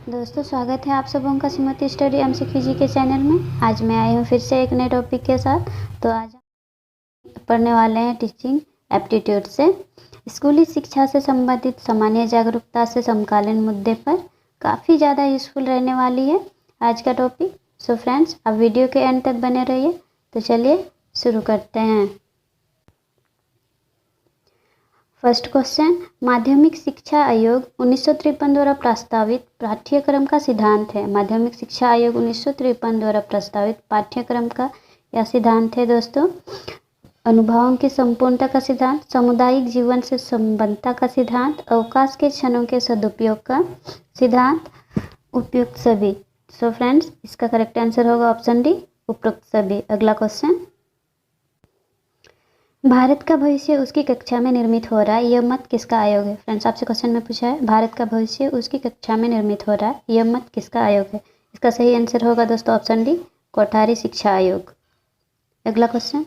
दोस्तों स्वागत है आप सबों का सुमति स्टडी एमसीक्यू जी के चैनल में। आज मैं आई हूँ फिर से एक नए टॉपिक के साथ। तो आज हम पढ़ने वाले हैं टीचिंग एप्टीट्यूड से। स्कूली शिक्षा से संबंधित सामान्य जागरूकता से समकालीन मुद्दे पर काफ़ी ज़्यादा यूज़फुल रहने वाली है आज का टॉपिक। सो फ्रेंड्स, आप वीडियो के एंड तक बने रहिए। तो चलिए शुरू करते हैं। फर्स्ट क्वेश्चन, माध्यमिक शिक्षा आयोग 1953 द्वारा प्रस्तावित पाठ्यक्रम का सिद्धांत है। माध्यमिक शिक्षा आयोग 1953 द्वारा प्रस्तावित पाठ्यक्रम का यह सिद्धांत है दोस्तों। अनुभवों की संपूर्णता का सिद्धांत, सामुदायिक जीवन से संबद्धता का सिद्धांत, अवकाश के क्षणों के सदुपयोग का सिद्धांत, उपयुक्त सभी। सो फ्रेंड्स, इसका करेक्ट आंसर होगा ऑप्शन डी, उपयुक्त सभी। अगला क्वेश्चन, भारत का भविष्य उसकी कक्षा में निर्मित हो रहा है, यह मत किसका आयोग है। फ्रेंड्स, आपसे क्वेश्चन में पूछा है भारत का भविष्य उसकी कक्षा में निर्मित हो रहा है, यह मत किसका आयोग है। इसका सही आंसर होगा दोस्तों ऑप्शन डी, कोठारी शिक्षा आयोग। अगला क्वेश्चन,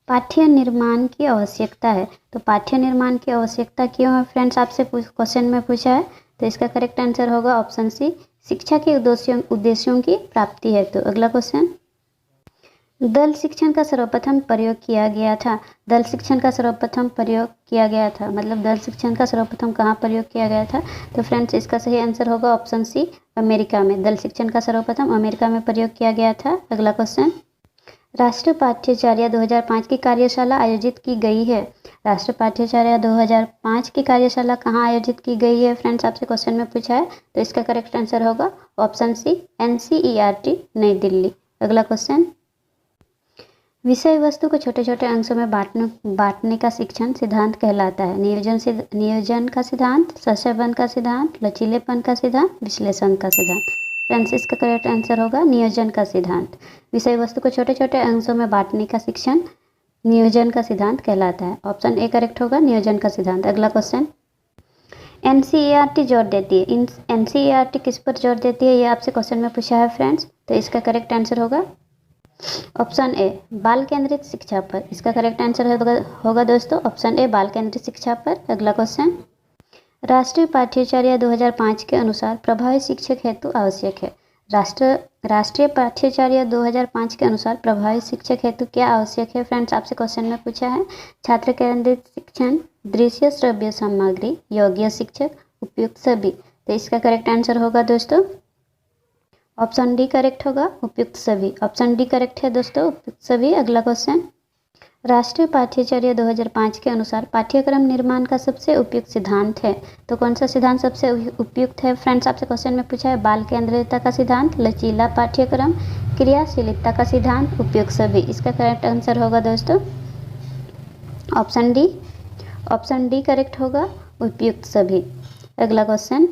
पाठ्य निर्माण की आवश्यकता है। तो पाठ्य निर्माण की आवश्यकता क्यों है फ्रेंड्स, आपसे क्वेश्चन में पूछा है। तो इसका करेक्ट आंसर होगा ऑप्शन सी, शिक्षा के उद्देश्यों की प्राप्ति है। तो अगला क्वेश्चन, दल शिक्षण का सर्वप्रथम प्रयोग किया गया था। दल शिक्षण का सर्वप्रथम प्रयोग किया गया था, मतलब दल शिक्षण का सर्वप्रथम कहाँ प्रयोग किया गया था। तो फ्रेंड्स, इसका सही आंसर होगा ऑप्शन सी, अमेरिका में। दल शिक्षण का सर्वप्रथम अमेरिका में प्रयोग किया गया था। अगला क्वेश्चन, राष्ट्रीय पाठ्यचर्या 2005 की कार्यशाला आयोजित की गई है। राष्ट्रीय पाठ्यचर्या 2005 की कार्यशाला कहाँ आयोजित की गई है फ्रेंड्स, आपसे क्वेश्चन में पूछा है। तो इसका करेक्ट आंसर होगा ऑप्शन सी, NCERT नई दिल्ली। अगला क्वेश्चन, विषय वस्तु को छोटे छोटे अंशों में बांटने का शिक्षण सिद्धांत कहलाता है। नियोजन का सिद्धांत, सहसंबंध का सिद्धांत, लचीलेपन का सिद्धांत, विश्लेषण का सिद्धांत। फ्रेंड्स, इसका करेक्ट आंसर होगा नियोजन का सिद्धांत। विषय वस्तु को छोटे छोटे अंशों में बांटने का शिक्षण नियोजन का सिद्धांत कहलाता है। ऑप्शन ए करेक्ट होगा, नियोजन का सिद्धांत। अगला क्वेश्चन, NCERT जोर देती है। NCERT किस पर जोर देती है, ये आपसे क्वेश्चन में पूछा है फ्रेंड्स। तो इसका करेक्ट आंसर होगा ऑप्शन ए, बाल केंद्रित शिक्षा पर। इसका करेक्ट आंसर होगा दोस्तों ऑप्शन ए, बाल केंद्रित शिक्षा पर। अगला क्वेश्चन, राष्ट्रीय पाठ्यचर्या 2005 के अनुसार प्रभावी शिक्षक हेतु आवश्यक है। राष्ट्रीय पाठ्यचर्या 2005 के अनुसार प्रभावी शिक्षक हेतु क्या आवश्यक है फ्रेंड्स, आपसे क्वेश्चन में पूछा है। छात्र केंद्रित शिक्षण, दृश्य श्रव्य सामग्री, योग्य शिक्षक, उपयुक्त सभी। तो इसका करेक्ट आंसर होगा दोस्तों ऑप्शन डी करेक्ट होगा, उपयुक्त सभी। ऑप्शन डी करेक्ट है दोस्तों, उपयुक्त सभी। अगला क्वेश्चन, राष्ट्रीय पाठ्यचर्या 2005 के अनुसार पाठ्यक्रम निर्माण का सबसे उपयुक्त सिद्धांत है। तो कौन सा सिद्धांत सबसे उपयुक्त है फ्रेंड्स, आपसे क्वेश्चन में पूछा है। बाल केंद्रितता का सिद्धांत, लचीला पाठ्यक्रम, क्रियाशीलता का सिद्धांत, उपयुक्त सभी। इसका करेक्ट आंसर होगा दोस्तों option D. Option D correct होगा, उपयुक्त सभी। अगला क्वेश्चन,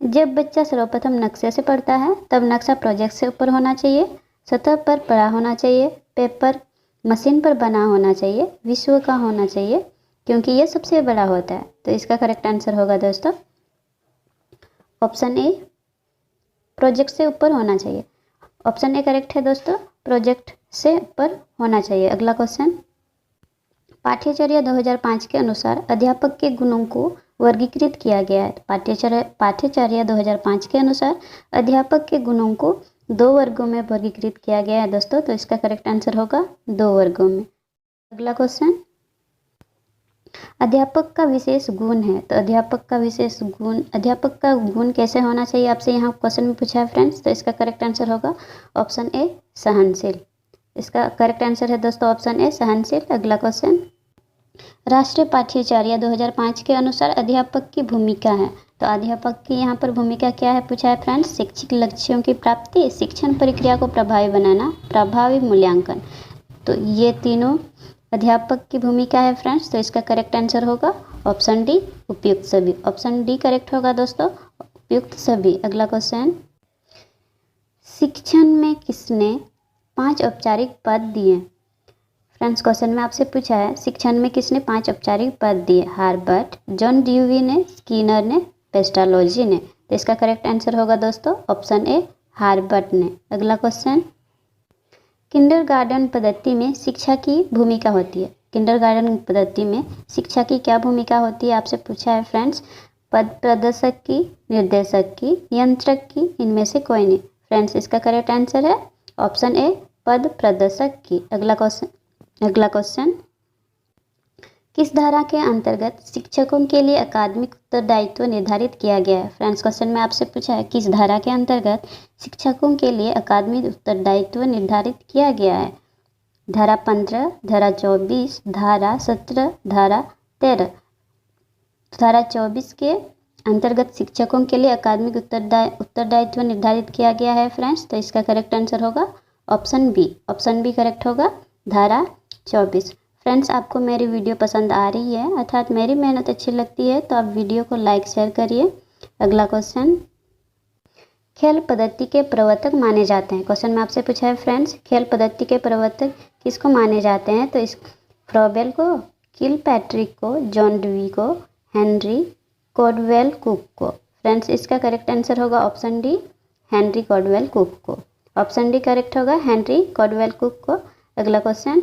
जब बच्चा सर्वप्रथम नक्शे से पढ़ता है तब नक्शा प्रोजेक्ट से ऊपर होना चाहिए, सतह पर पड़ा होना चाहिए, पेपर मशीन पर बना होना चाहिए, विश्व का होना चाहिए, क्योंकि ये सबसे बड़ा होता है। तो इसका करेक्ट आंसर होगा दोस्तों ऑप्शन ए, प्रोजेक्ट से ऊपर होना चाहिए। ऑप्शन ए करेक्ट है दोस्तों, प्रोजेक्ट से ऊपर होना चाहिए। अगला क्वेश्चन, पाठ्यचर्या 2005 के अनुसार अध्यापक के गुणों को वर्गीकृत किया गया है। पाठ्यचर्या 2005 के अनुसार अध्यापक के गुणों को 2 वर्गों में वर्गीकृत किया गया है दोस्तों। तो इसका करेक्ट आंसर होगा 2 वर्गों में। अगला क्वेश्चन, अध्यापक का विशेष गुण है। तो अध्यापक का गुण कैसे होना चाहिए, आपसे यहाँ क्वेश्चन में पूछा है फ्रेंड्स। तो इसका करेक्ट आंसर होगा ऑप्शन ए, सहनशील। इसका करेक्ट आंसर है दोस्तों ऑप्शन ए, सहनशील। अगला क्वेश्चन, राष्ट्रीय पाठ्यचर्या 2005 के अनुसार अध्यापक की भूमिका है। तो अध्यापक की यहाँ पर भूमिका क्या है पूछा है फ्रेंड्स। शैक्षिक लक्ष्यों की प्राप्ति, शिक्षण प्रक्रिया को प्रभावी बनाना, प्रभावी मूल्यांकन। तो ये तीनों अध्यापक की भूमिका है फ्रेंड्स। तो इसका करेक्ट आंसर होगा ऑप्शन डी, उपयुक्त सभी। ऑप्शन डी करेक्ट होगा दोस्तों, उपयुक्त सभी। अगला क्वेश्चन, शिक्षण में किसने 5 औपचारिक पद दिए। फ्रेंड्स, क्वेश्चन में आपसे पूछा है शिक्षण में किसने 5 औपचारिक पद दिए। हार्बर्ट, जॉन ड्यूवी ने, स्किनर ने, पेस्टालोजी ने। तो इसका करेक्ट आंसर होगा दोस्तों ऑप्शन ए, हार्बर्ट ने। अगला क्वेश्चन, किंडरगार्टन पद्धति में शिक्षा की भूमिका होती है। किंडरगार्टन पद्धति में शिक्षा की क्या भूमिका होती है, आपसे पूछा है फ्रेंड्स। पद प्रदर्शक की, निर्देशक की, यंत्रक की, इनमें से कोई नहीं। फ्रेंड्स इसका करेक्ट आंसर है ऑप्शन ए, पद प्रदर्शक की। अगला क्वेश्चन, किस धारा के अंतर्गत शिक्षकों के लिए अकादमिक उत्तरदायित्व निर्धारित किया गया है? फ्रेंड्स क्वेश्चन में आपसे पूछा है किस धारा के अंतर्गत शिक्षकों के लिए अकादमिक उत्तरदायित्व निर्धारित किया गया है? धारा 15, धारा 24, धारा 17, धारा 13। धारा 24 के अंतर्गत शिक्षकों के लिए अकादमिक उत्तरदायित्व निर्धारित किया गया है फ्रेंड्स, तो इसका करेक्ट आंसर होगा option B. Option B correct होगा, धारा 24। फ्रेंड्स आपको मेरी वीडियो पसंद आ रही है अर्थात मेरी मेहनत अच्छी लगती है तो आप वीडियो को लाइक शेयर करिए। अगला क्वेश्चन, खेल पद्धति के प्रवर्तक माने जाते हैं। क्वेश्चन में आपसे पूछा है फ्रेंड्स, खेल पद्धति के प्रवर्तक किसको माने जाते हैं? तो इस फ्रोबेल को, किलपैट्रिक को, जॉन डेवी को, हेनरी कॉडवेल कुक को। फ्रेंड्स इसका करेक्ट आंसर होगा option D, Henry Caudwell cook को। ऑप्शन डी करेक्ट होगा, हेनरी कॉडवेल कुक को। अगला क्वेश्चन,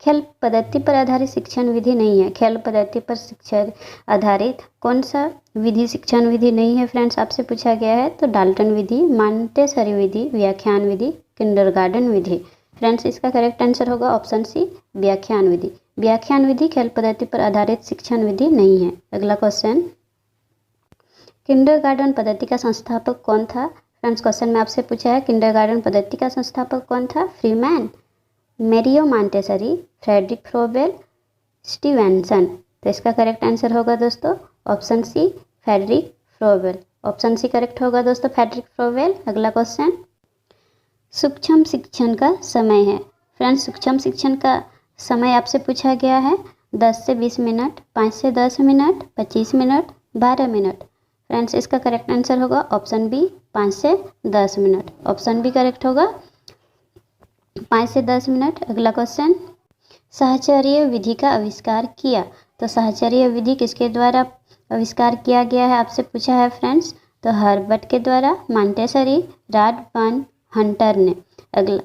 खेल पद्धति पर आधारित शिक्षण विधि नहीं है। खेल पद्धति पर शिक्षण आधारित कौन सा विधि शिक्षण विधि नहीं है? फ्रेंड्स आपसे पूछा गया है तो डाल्टन विधि, मॉन्टेसरी विधि, व्याख्यान विधि, किंडरगार्टन विधि। फ्रेंड्स इसका करेक्ट आंसर होगा ऑप्शन सी, व्याख्यान विधि। व्याख्यान विधि खेल पद्धति पर आधारित शिक्षण विधि नहीं है। अगला क्वेश्चन, किंडरगार्टन पद्धति का संस्थापक कौन था? फ्रेंड्स क्वेश्चन में आपसे पूछा है किंडरगार्टन पद्धति का संस्थापक कौन था? Freeman, Mario Montessori, Friedrich Froebel, Stevenson. तो इसका करेक्ट आंसर होगा दोस्तों option C, Friedrich Froebel. Option C correct होगा दोस्तों, फ्रेडरिक फ्रोबेल। अगला क्वेश्चन, सूक्ष्म शिक्षण का समय है। फ्रेंड्स सूक्ष्म शिक्षण का समय आपसे पूछा गया है 10 से 20 मिनट, 5 से 10 मिनट, 25 मिनट, 12 मिनट। फ्रेंड्स इसका करेक्ट आंसर होगा ऑप्शन बी, 5 से 10 मिनट। ऑप्शन बी करेक्ट होगा, 5 से 10 मिनट। अगला क्वेश्चन, साहचर्य विधि का आविष्कार किया। तो साहचर्य विधि किसके द्वारा आविष्कार किया गया है आपसे पूछा है फ्रेंड्स? तो हर्बर्ट के द्वारा, मॉन्टेसरी, रॉड वन हंटर ने। अगला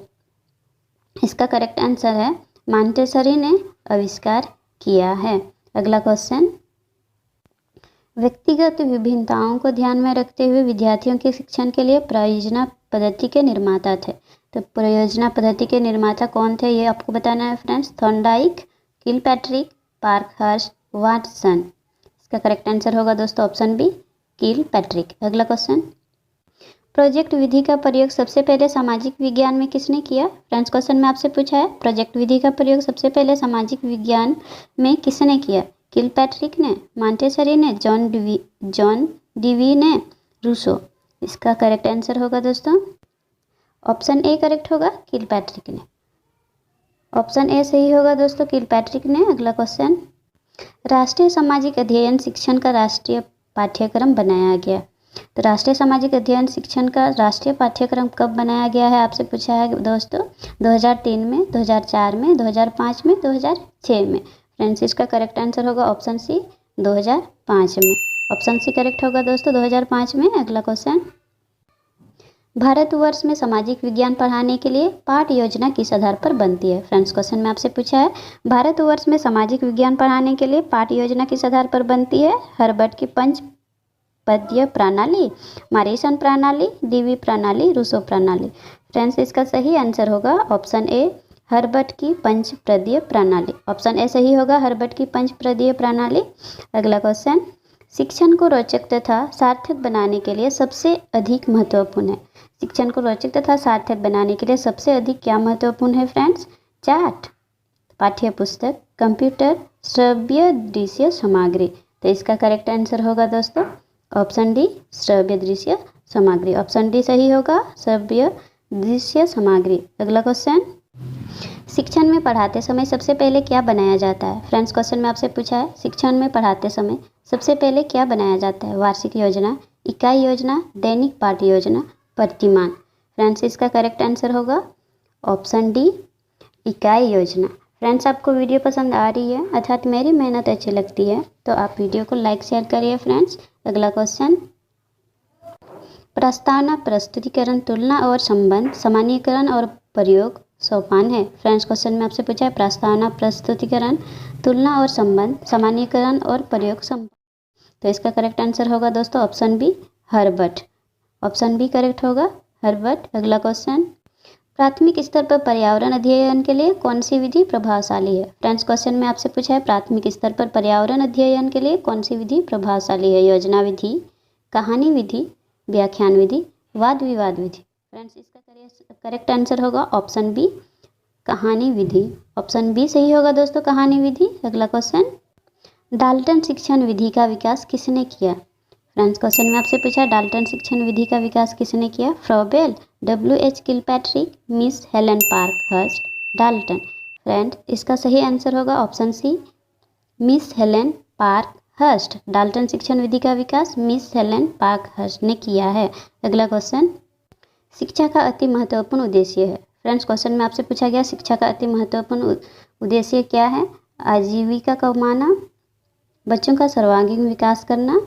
इसका करेक्ट आंसर है मॉन्टेसरी ने आविष्कार किया है। अगला क्वेश्चन, व्यक्तिगत विभिन्नताओं को ध्यान में रखते हुए विद्यार्थियों के शिक्षण के लिए परियोजना पद्धति के निर्माता थे। तो परियोजना पद्धति के निर्माता कौन थे ये आपको बताना है friends? Thorndike, Kilpatrick, Parkhurst, Watson. इसका करेक्ट आंसर होगा दोस्तों ऑप्शन बी, किलपैट्रिक। अगला क्वेश्चन, प्रोजेक्ट विधि का प्रयोग सबसे पहले सामाजिक विज्ञान में किसने किया? फ्रेंड्स क्वेश्चन में आपसे पूछा है प्रोजेक्ट विधि का प्रयोग सबसे पहले सामाजिक विज्ञान में किसने किया? किलपैट्रिक ने, मॉन्टेसरी ने, जॉन डेवी ने, रूसो। इसका करेक्ट आंसर होगा दोस्तों ऑप्शन ए करेक्ट होगा, किलपैट्रिक ने। ऑप्शन ए सही होगा दोस्तों, किलपैट्रिक ने। अगला क्वेश्चन, राष्ट्रीय सामाजिक अध्ययन शिक्षण का राष्ट्रीय पाठ्यक्रम बनाया गया। तो राष्ट्रीय सामाजिक अध्ययन शिक्षण का राष्ट्रीय पाठ्यक्रम कब बनाया गया है आपसे पूछा है दोस्तों? 2003 में, 2004 में, 2005 में, 2006 में। फ्रेंड्स इसका करेक्ट आंसर होगा ऑप्शन सी, 2005 में। ऑप्शन सी करेक्ट होगा दोस्तों 2005 में। अगला क्वेश्चन, भारतवर्ष में सामाजिक विज्ञान पढ़ाने के लिए पाठ्य योजना किस आधार पर बनती है? फ्रेंड्स क्वेश्चन में आपसे पूछा है भारतवर्ष में सामाजिक विज्ञान पढ़ाने के लिए पाठ्य योजना किस आधार पर बनती है? हर्बर्ट की पंचपदीय प्रणाली, मॉरिसन प्रणाली, डीवी प्रणाली, रूसो प्रणाली। फ्रेंड्स इसका सही आंसर होगा ऑप्शन ए, हर्बर्ट की पंचपदीय प्रणाली। ऑप्शन ए सही होगा, हर्बर्ट की पंचपदीय प्रणाली। अगला क्वेश्चन, शिक्षण को रोचक तथा सार्थक बनाने के लिए सबसे अधिक महत्वपूर्ण है। शिक्षण को रोचक तथा सार्थक बनाने के लिए सबसे अधिक क्या महत्वपूर्ण है फ्रेंड्स? चार्ट, पाठ्य पुस्तक, कंप्यूटर, श्रव्य दृश्य सामग्री। तो इसका करेक्ट आंसर होगा दोस्तों ऑप्शन डी, श्रव्य दृश्य सामग्री। ऑप्शन डी सही होगा, श्रव्य दृश्य सामग्री। अगला क्वेश्चन, शिक्षण में पढ़ाते समय सबसे पहले क्या बनाया जाता है? फ्रेंड्स क्वेश्चन में आपसे पूछा है शिक्षण में पढ़ाते समय सबसे पहले क्या बनाया जाता है? वार्षिक योजना, इकाई योजना, दैनिक पाठ्य योजना, प्रतिमान। फ्रेंड्स इसका करेक्ट आंसर होगा ऑप्शन डी, इकाई योजना। फ्रेंड्स आपको वीडियो पसंद आ रही है अर्थात मेरी मेहनत अच्छी लगती है तो आप वीडियो को लाइक शेयर करिए फ्रेंड्स। अगला क्वेश्चन, प्रस्तावना, प्रस्तुतिकरण, तुलना और संबंध, सामान्यीकरण और प्रयोग सोपान है। फ्रेंड्स क्वेश्चन में आपसे पूछा है प्रस्तावना, प्रस्तुतिकरण, तुलना और संबंध, सामान्यीकरण और प्रयोग संबंध। तो इसका करेक्ट आंसर होगा दोस्तों option B, Herbart. Option B correct होगा, हर्बट। अगला क्वेश्चन, प्राथमिक स्तर पर पर्यावरण अध्ययन के लिए कौन सी विधि प्रभावशाली है? फ्रेंड्स, क्वेश्चन में आपसे पूछा है प्राथमिक स्तर पर पर्यावरण अध्ययन के लिए कौन सी विधि प्रभावशाली है? योजना विधि, कहानी विधि, व्याख्यान विधि, वाद विवाद विधि। फ्रेंड्स, इसका करेक्ट आंसर होगा ऑप्शन बी, कहानी विधि। ऑप्शन बी सही होगा दोस्तों, कहानी विधि। अगला क्वेश्चन, डाल्टन शिक्षण विधि का विकास किसने किया? फ्रेंड्स, क्वेश्चन में आपसे पूछा डाल्टन शिक्षण विधि का विकास किसने किया? Froebel, W.H. Kilpatrick, miss Helen Parkhurst, Dalton. Friends, इसका सही आंसर होगा option C, miss Helen Parkhurst. Dalton शिक्षण विधि का विकास मिस हेलेन पार्कहर्स्ट ने किया है। अगला क्वेश्चन, शिक्षा का अति महत्वपूर्ण उद्देश्य है। फ्रेंड्स, क्वेश्चन में आपसे पूछा गया शिक्षा का अति महत्वपूर्ण उद्देश्य क्या है? आजीविका कमाना, बच्चों का सर्वांगीण विकास करना,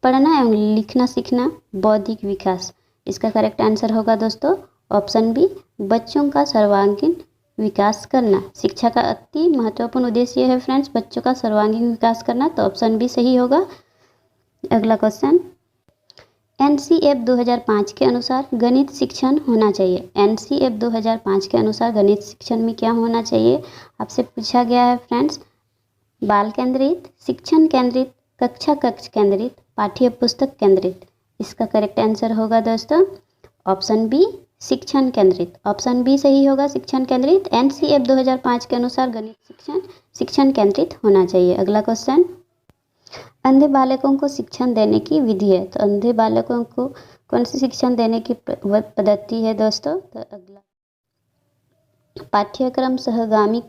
पढ़ना एवं लिखना सीखना, बौद्धिक विकास। इसका करेक्ट आंसर होगा दोस्तों ऑप्शन बी, बच्चों का सर्वांगीण विकास करना। शिक्षा का अति महत्वपूर्ण उद्देश्य है फ्रेंड्स बच्चों का सर्वांगीण विकास करना, तो ऑप्शन बी सही होगा। अगला क्वेश्चन, NCF 2005 के अनुसार गणित शिक्षण होना चाहिए। NCF 2005 के अनुसार गणित शिक्षण में क्या होना चाहिए? आपसे पूछा गया है फ्रेंड्स, बाल केंद्रित, शिक्षण केंद्रित, कक्षा कक्ष केंद्रित, पाठ्य पुस्तक केंद्रित। इसका करेक्ट आंसर होगा दोस्तों ऑप्शन बी, शिक्षण केंद्रित। ऑप्शन बी सही होगा, शिक्षण केंद्रित। NCF 2005 के अनुसार गणित शिक्षण केंद्रित होना चाहिए। अगला क्वेश्चन, अंधे बालकों को शिक्षण देने की विधि है, तो अंधे बालकों को कौन सी शिक्षण देने की पद्धति है दोस्तों? तो अगला, पाठ्यक्रम सहगामी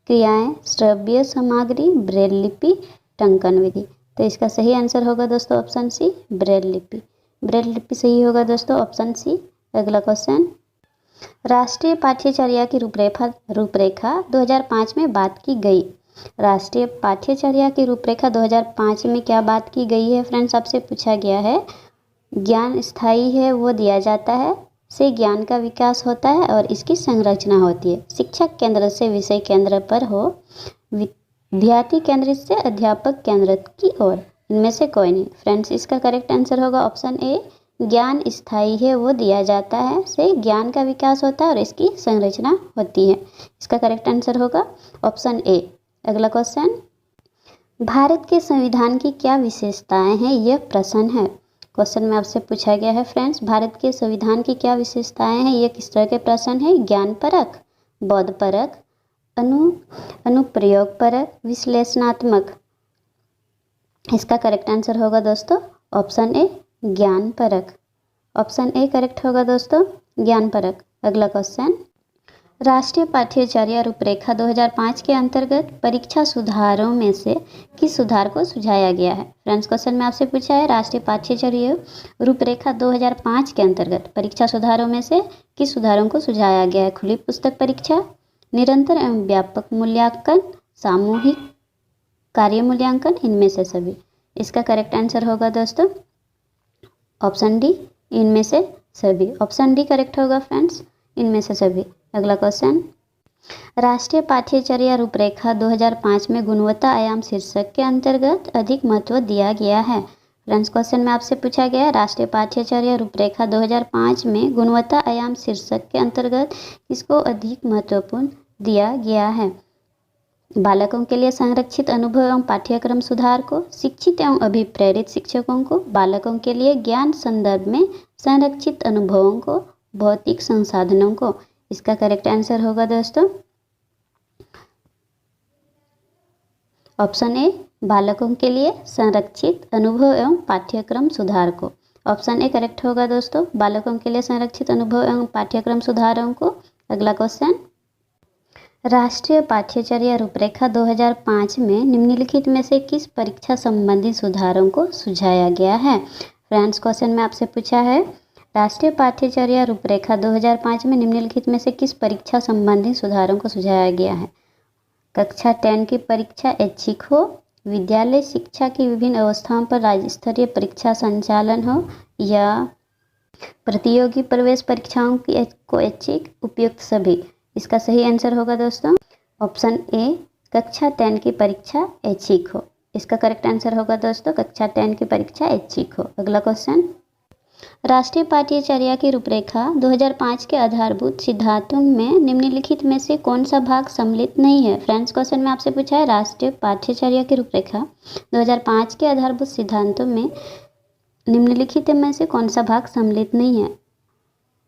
क्रियाएं, श्रव्य सामग्री, ब्रेल लिपि, टंकन विधि। तो इसका सही आंसर होगा दोस्तों ऑप्शन सी, ब्रेल लिपि। ब्रेल लिपि सही होगा दोस्तों ऑप्शन सी। अगला क्वेश्चन, राष्ट्रीय पाठ्यचर्या की रूपरेखा 2005 में बात की गई। राष्ट्रीय पाठ्यचर्या की रूपरेखा 2005 में क्या बात की गई है? फ्रेंड्स, आपसे पूछा गया है ज्ञान स्थायी है वो दिया जाता है, से ज्ञान का विकास होता है और इसकी संरचना होती है, शिक्षक केंद्र से विषय केंद्र पर हो, विद्यार्थी केंद्रित से अध्यापक केंद्र की ओर, इनमें से कोई नहीं। फ्रेंड्स, इसका करेक्ट आंसर होगा ऑप्शन ए, ज्ञान स्थायी है वो दिया जाता है, से ज्ञान का विकास होता है और इसकी संरचना होती है। इसका करेक्ट आंसर होगा ऑप्शन ए। अगला क्वेश्चन, भारत के संविधान की क्या विशेषताएं हैं? यह प्रश्न है। क्वेश्चन में आपसे पूछा गया है फ्रेंड्स, भारत के संविधान की क्या विशेषताएं हैं? ये किस तरह के प्रश्न है? ज्ञान परक, बौद्ध परक, अनुप्रयोग परक, विश्लेषणात्मक। इसका करेक्ट आंसर होगा दोस्तों ऑप्शन ए, ज्ञान परक। ऑप्शन ए करेक्ट होगा दोस्तों, ज्ञान परक। अगला क्वेश्चन, राष्ट्रीय पाठ्यचर्या रूपरेखा 2005 के अंतर्गत परीक्षा सुधारों में से किस सुधार को सुझाया गया है? फ्रेंड्स, क्वेश्चन में आपसे पूछा है राष्ट्रीय पाठ्यचर्या रूपरेखा 2005 के अंतर्गत परीक्षा सुधारों में से किस सुधारों को सुझाया गया है? खुली पुस्तक परीक्षा, निरंतर एवं व्यापक मूल्यांकन, सामूहिक कार्य मूल्यांकन, इनमें से सभी। इसका करेक्ट आंसर होगा दोस्तों ऑप्शन डी, इनमें से सभी। ऑप्शन डी करेक्ट होगा फ्रेंड्स, इनमें से सभी। अगला क्वेश्चन, राष्ट्रीय पाठ्यचर्या रूपरेखा 2005 में गुणवत्ता आयाम शीर्षक के अंतर्गत अधिक महत्व दिया गया है। फ्रेंड्स, क्वेश्चन में आपसे पूछा गया राष्ट्रीय पाठ्यचर्या रूपरेखा 2005 में गुणवत्ता आयाम शीर्षक के अंतर्गत किसको अधिक महत्वपूर्ण दिया गया है? बालकों के लिए संरक्षित अनुभव एवं पाठ्यक्रम सुधार को, शिक्षित एवं अभिप्रेरित शिक्षकों को, बालकों के लिए ज्ञान संदर्भ में संरक्षित अनुभवों को, भौतिक संसाधनों को। इसका करेक्ट आंसर होगा दोस्तों ऑप्शन ए, बालकों के लिए संरक्षित अनुभव एवं पाठ्यक्रम सुधार को। ऑप्शन ए करेक्ट होगा दोस्तों, बालकों के लिए संरक्षित अनुभव एवं पाठ्यक्रम सुधारों को। अगला क्वेश्चन, राष्ट्रीय पाठ्यचर्या रूपरेखा 2005 में निम्नलिखित में से किस परीक्षा संबंधी सुधारों को सुझाया गया है? फ्रेंड्स, क्वेश्चन में आपसे पूछा है राष्ट्रीय पाठ्यचर्या रूपरेखा 2005 में निम्नलिखित में से किस परीक्षा संबंधी सुधारों को सुझाया गया है? कक्षा 10 की परीक्षा ऐच्छिक हो, विद्यालय शिक्षा की विभिन्न अवस्थाओं पर राज्य स्तरीय परीक्षा संचालन हो, या प्रतियोगी प्रवेश परीक्षाओं की को ऐच्छिक, उपयुक्त सभी। इसका सही आंसर होगा दोस्तों ऑप्शन ए, कक्षा 10 की परीक्षा ऐच्छिक हो। इसका करेक्ट आंसर होगा दोस्तों कक्षा 10 की परीक्षा ऐच्छिक हो। अगला क्वेश्चन, राष्ट्रीय पाठ्यचर्या की रूपरेखा 2005 के आधारभूत सिद्धांतों में निम्नलिखित में से कौन सा भाग सम्मिलित नहीं है। फ्रेंड्स, क्वेश्चन में आपसे पूछा है राष्ट्रीय पाठ्यचर्या की रूपरेखा 2005 के आधारभूत सिद्धांतों में निम्नलिखित में से कौन सा भाग सम्मिलित नहीं है।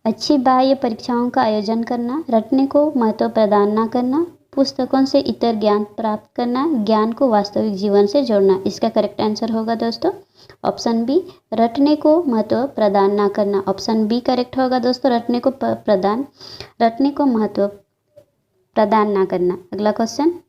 अच्छी बाह्य परीक्षाओं का आयोजन करना, रटने को महत्व प्रदान न करना, पुस्तकों से इतर ज्ञान प्राप्त करना, ज्ञान को वास्तविक जीवन से जोड़ना। इसका करेक्ट आंसर होगा दोस्तों ऑप्शन बी, रटने को महत्व प्रदान न करना। ऑप्शन बी करेक्ट होगा दोस्तों, रटने को महत्व प्रदान न करना। अगला क्वेश्चन,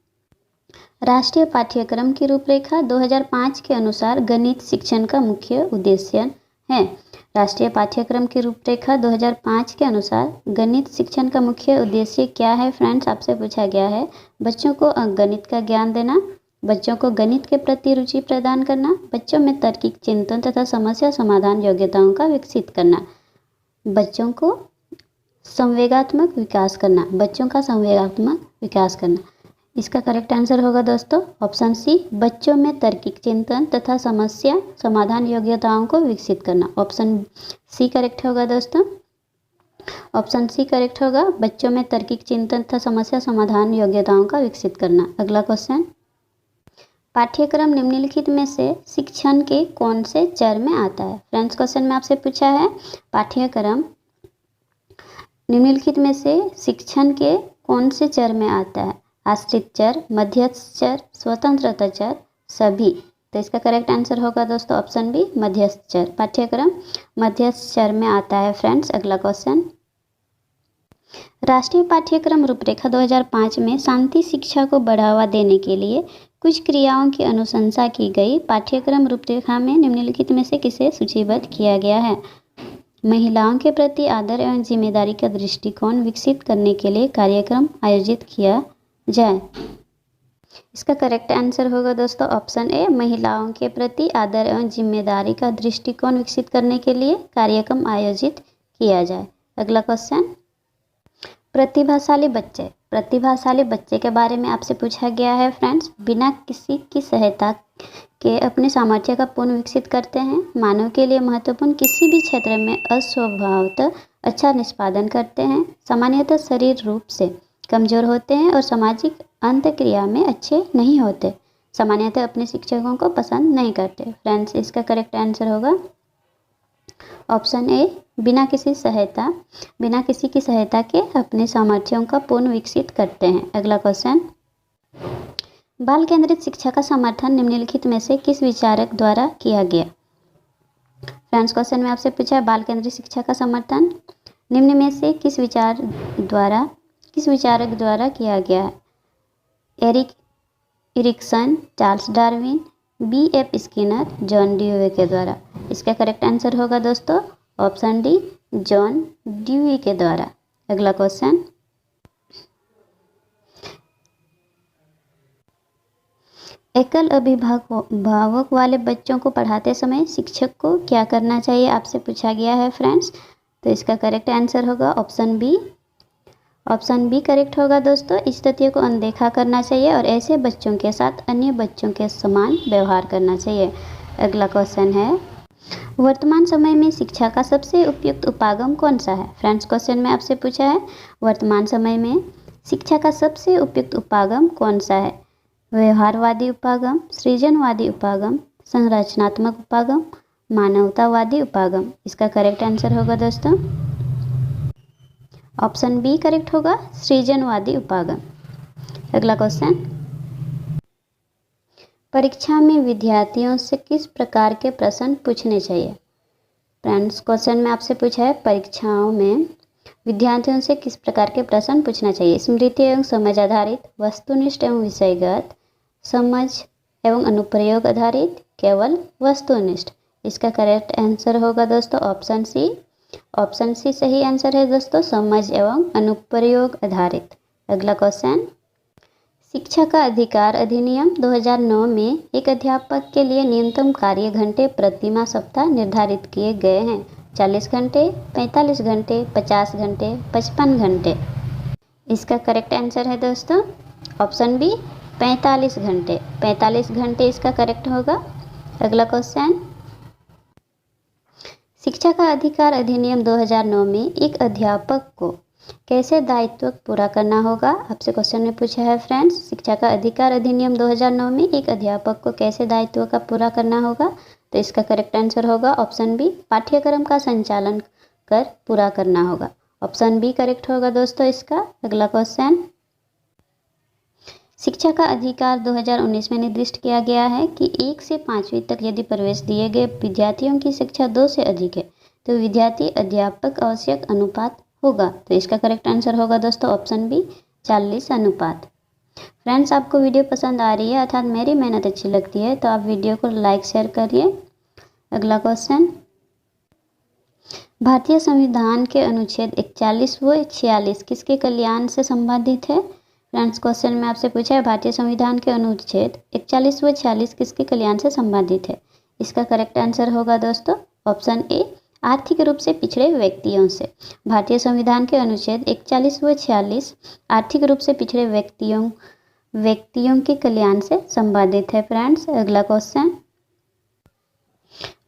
राष्ट्रीय पाठ्यक्रम की रूपरेखा 2005 के अनुसार गणित शिक्षण का मुख्य उद्देश्य है। राष्ट्रीय पाठ्यक्रम की रूपरेखा 2005 के अनुसार गणित शिक्षण का मुख्य उद्देश्य क्या है। फ्रेंड्स, आपसे पूछा गया है बच्चों को गणित का ज्ञान देना, बच्चों को गणित के प्रति रुचि प्रदान करना, बच्चों में तार्किक चिंतन तथा समस्या समाधान योग्यताओं का विकसित करना, बच्चों को संवेगात्मक विकास करना, बच्चों का संवेगात्मक विकास करना। इसका करेक्ट आंसर होगा दोस्तों ऑप्शन सी, बच्चों में तार्किक चिंतन तथा समस्या समाधान योग्यताओं को विकसित करना। ऑप्शन सी करेक्ट होगा दोस्तों, ऑप्शन सी करेक्ट होगा, बच्चों में तार्किक चिंतन तथा समस्या समाधान योग्यताओं का विकसित करना। अगला क्वेश्चन, पाठ्यक्रम निम्नलिखित में से शिक्षण के कौन से चर में आता है। फ्रेंड्स, क्वेश्चन में आपसे पूछा है पाठ्यक्रम निम्नलिखित में से शिक्षण के कौन से चर में आता है। आश्रित चर, मध्यस्थ चर, स्वतंत्रता चर, सभी। तो इसका करेक्ट आंसर होगा दोस्तों ऑप्शन बी, मध्यस्थ चर। पाठ्यक्रम मध्यस्थ चर में आता है। फ्रेंड्स, अगला क्वेश्चन, राष्ट्रीय पाठ्यक्रम रूपरेखा 2005 में शांति शिक्षा को बढ़ावा देने के लिए कुछ क्रियाओं की अनुशंसा की गई। पाठ्यक्रम रूपरेखा में निम्नलिखित में से किसे सूचीबद्ध किया गया है। महिलाओं के प्रति आदर एवं जिम्मेदारी का दृष्टिकोण विकसित करने के लिए कार्यक्रम आयोजित किया जाए। इसका करेक्ट आंसर होगा दोस्तों ऑप्शन ए, महिलाओं के प्रति आदर एवं जिम्मेदारी का दृष्टिकोण विकसित करने के लिए कार्यक्रम आयोजित किया जाए। अगला क्वेश्चन, प्रतिभाशाली बच्चे के बारे में आपसे पूछा गया है। फ्रेंड्स, बिना किसी की सहायता के अपने सामर्थ्य का पूर्ण विकसित करते हैं, मानव के लिए महत्वपूर्ण किसी भी क्षेत्र में अस्वभावतः अच्छा निष्पादन करते हैं, सामान्यतः शरीर रूप से कमजोर होते हैं और सामाजिक अंतःक्रिया में अच्छे नहीं होते, सामान्यतः अपने शिक्षकों को पसंद नहीं करते। फ्रेंड्स, इसका करेक्ट आंसर होगा ऑप्शन ए, बिना किसी की सहायता के अपने सामर्थ्यों का पूर्ण विकसित करते हैं। अगला क्वेश्चन, बाल केंद्रित शिक्षा का समर्थन निम्नलिखित में से किस विचारक द्वारा किया गया। फ्रेंड्स, क्वेश्चन में आपसे पूछा है बाल केंद्रित शिक्षा का समर्थन निम्न में से किस विचारक द्वारा किया गया है। Erikson, Charles Darwin, B.F. Skinner, John Dewey के द्वारा। इसका करेक्ट आंसर होगा दोस्तों ऑप्शन डी, जॉन ड्यूई के द्वारा। अगला क्वेश्चन, एकल अभिभावक वाले बच्चों को पढ़ाते समय शिक्षक को क्या करना चाहिए, आपसे पूछा गया है। फ्रेंड्स, तो इसका करेक्ट आंसर होगा option B. Option B correct होगा दोस्तों, इस तथ्य को अनदेखा करना चाहिए और ऐसे बच्चों के साथ अन्य बच्चों के समान व्यवहार करना चाहिए। अगला क्वेश्चन है, वर्तमान समय में शिक्षा का सबसे उपयुक्त उपागम कौन सा है। फ्रेंड्स, क्वेश्चन में आपसे पूछा है वर्तमान समय में शिक्षा का सबसे उपयुक्त उपागम कौन सा है। व्यवहारवादी उपागम, सृजनवादी उपागम, संरचनात्मक उपागम, मानवतावादी उपागम। इसका करेक्ट आंसर होगा दोस्तों ऑप्शन बी करेक्ट होगा, सृजनवादी उपागम। अगला क्वेश्चन, परीक्षा में विद्यार्थियों से किस प्रकार के प्रश्न पूछने चाहिए। फ्रेंड्स, क्वेश्चन में आपसे पूछा है परीक्षाओं में विद्यार्थियों से किस प्रकार के प्रश्न पूछना चाहिए। स्मृति एवं समझ आधारित, वस्तुनिष्ठ एवं विषयगत, समझ एवं अनुप्रयोग आधारित, केवल वस्तुनिष्ठ। इसका करेक्ट आंसर होगा दोस्तों ऑप्शन सी। ऑप्शन सी सही आंसर है दोस्तों, समझ एवं अनुप्रयोग आधारित। अगला क्वेश्चन, शिक्षा का अधिकार अधिनियम 2009 में एक अध्यापक के लिए न्यूनतम कार्य घंटे प्रति माह सप्ताह निर्धारित किए गए हैं। 40 घंटे, 45 घंटे, 50 घंटे, 55 घंटे। इसका करेक्ट आंसर है दोस्तों ऑप्शन बी 45 घंटे, 45 घंटे इसका करेक्ट होगा। अगला क्वेश्चन, शिक्षा का अधिकार अधिनियम 2009 में एक अध्यापक को कैसे दायित्व पूरा करना होगा? आपसे क्वेश्चन में पूछा है फ्रेंड्स, शिक्षा का अधिकार अधिनियम 2009 में एक अध्यापक को कैसे दायित्व का पूरा करना होगा? तो इसका करेक्ट आंसर होगा ऑप्शन बी, पाठ्यक्रम का संचालन कर पूरा करना होगा। ऑप्शन बी करेक्ट होगा दोस्तों इसका। अगला क्वेश्चन, शिक्षा का अधिकार 2019 में निर्दिष्ट किया गया है कि 1 से 5वीं तक यदि प्रवेश दिए गए विद्यार्थियों की संख्या 2 से अधिक है तो विद्यार्थी अध्यापक आवश्यक अनुपात होगा। तो इसका करेक्ट आंसर होगा दोस्तों ऑप्शन बी, 40 अनुपात। फ्रेंड्स, आपको वीडियो पसंद आ रही है अर्थात मेरी मेहनत अच्छी लगती है तो आप वीडियो को लाइक शेयर करिए। अगला क्वेश्चन, भारतीय संविधान के अनुच्छेद 41 व 46 किसके कल्याण से संबंधित है? फ्रेंड्स, क्वेश्चन में आपसे पूछा है भारतीय संविधान के अनुच्छेद 41 व 46 किसके कल्याण से संबंधित है? इसका करेक्ट आंसर होगा दोस्तों ऑप्शन ए, आर्थिक रूप से पिछड़े व्यक्तियों से। भारतीय संविधान के अनुच्छेद 41 व 46 आर्थिक रूप से पिछड़े व्यक्तियों के कल्याण से संबंधित है। फ्रेंड्स, अगला क्वेश्चन,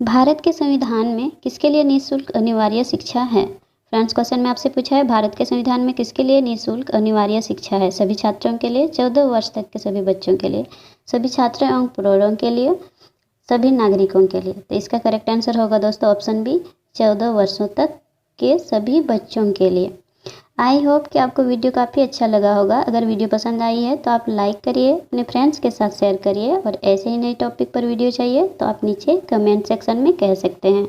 भारत के संविधान में किसके लिए निःशुल्क अनिवार्य शिक्षा है? फ्रेंड्स, क्वेश्चन में आपसे पूछा है भारत के संविधान में किसके लिए निःशुल्क अनिवार्य शिक्षा है? सभी छात्रों के लिए, 14 वर्ष तक के सभी बच्चों के लिए, सभी छात्रों एवं प्रौढ़ों के लिए, सभी नागरिकों के लिए। तो इसका करेक्ट आंसर होगा दोस्तों ऑप्शन बी, 14 वर्षों तक के सभी बच्चों के लिए। आई होप कि आपको वीडियो काफ़ी अच्छा लगा होगा। अगर वीडियो पसंद आई है तो आप लाइक करिए, अपने फ्रेंड्स के साथ शेयर करिए और ऐसे ही नए टॉपिक पर वीडियो चाहिए तो आप नीचे कमेंट सेक्शन में कह सकते हैं।